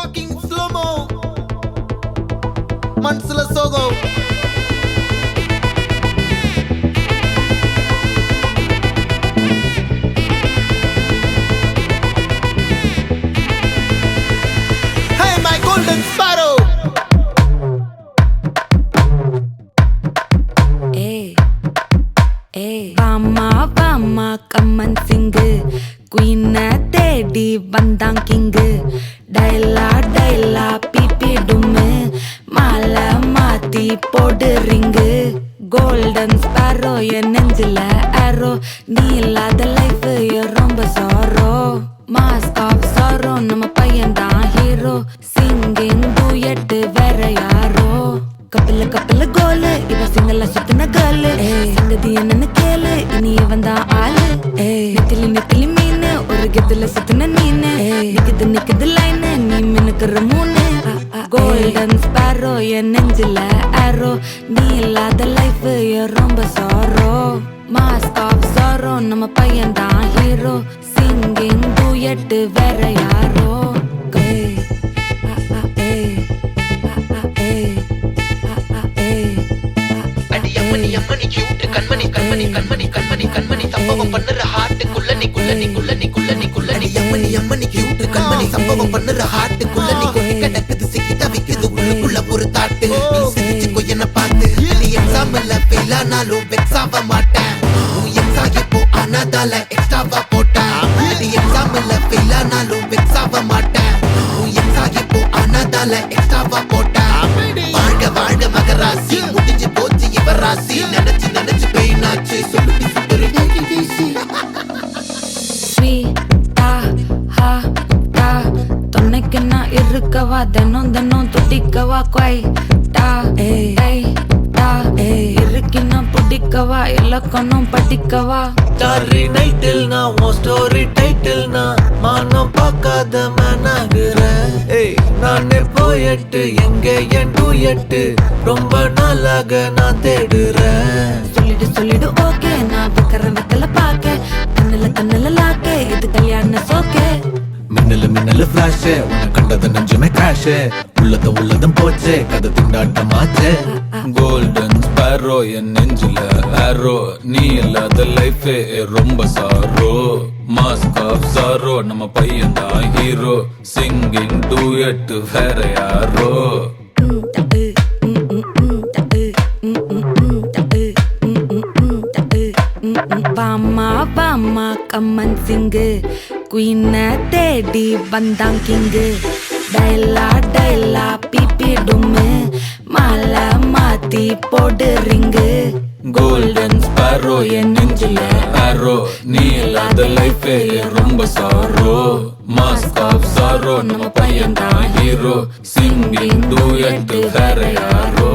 fucking slow-mo Mansala Sogo Hey my golden sparrow Vama vama kaman sing Queen teddy bandang king Daila daila pipi dumme Mala mati podu ring Golden sparrow ya nengila arrow Neela the life ya romba sorrow Mask of sorrow nama payan da hero Singing duet vera yaro Kapila kapila goal iva singala sutna girl sangadi enna kele ini vanda aal nitili nitili meene oru gedula sutna neene nikid line nee menakra moone golden sparrow ya nenjila arrow neela the life ya romba sorrow mask of sorrow nama payan da hero singing duet vera yaro Yammani cute kanmani sambhavam pannura heart kullani yammani cute kanmani sambhavam pannura heart kullani kotti kadakkudu sikita vikkudu ullukulla oru thought nee sirichu koyana paathu nee exam la fail aanalum vex ava maata oo exam ipo anadala extra va pota nee exam la fail aanalum vex ava maata oo exam ipo anadala extra va pota வாழ்க மகராசி முடிஞ்சு போச்சு இவராசி நினைச்சு பெயினாச்சு சொல்லுடி சுத்தரு ஸ்வீட்டா ஹா டா தொன்னைக்கு நான் இருக்கவா தினம் துடிக்கவா குவைட்டா டா இருக்கினா பிடிக்கவா இலக்கணம் படிக்கவா ஸ்டாரி நைட்டில் நான் உன் ஸ்டோரி டைட்டில் நான் மானம் பார்க்காத மேனாகிறேன் நானே போயட்டு எங்க என் டூயட்டு ரொம்ப நாளாக நான் தேடுறேன் சொல்லிடு ஓகே நான் வைக்கிறேன் வெத்தல பாக்க கண்ணுல லாக்க இது கல்யாண சோக்கே மின்னலு ஃபிளாஷ் உன்னை கண்டது நெஞ்சுமே கிராஷ் உள்ளதும் போச்சே கதை திண்டாட்டமாச்சே கோல்டன் ஸ்பேரோ என் நெஞ்சில ஆரோ நீ இல்லாத லைஃபே ரொம்ப சாரோ மாஸ்க் ஆஃப் சாரோ நம்ம பையன் தான் ஹீரோ சிங்கிங் டூயட் வேற யாரோ வாமா வாமா கம்மன் சிங்கு குயின தேடி வந்தான் கிங்கு டைலா பிபி டும்மு மாலை மாத்தி போடு ரிங்கு கோல்டன் ஸ்பேரோ என் நெஞ்சில ஆரோ நீ இல்லாத லைஃபே ரொம்ப சாரோ மாஸ்க் ஆஃப் சாரோ நம்ம பையன் தான் ஹீரோ சிங்கிங் டூயட் வேற யாரோ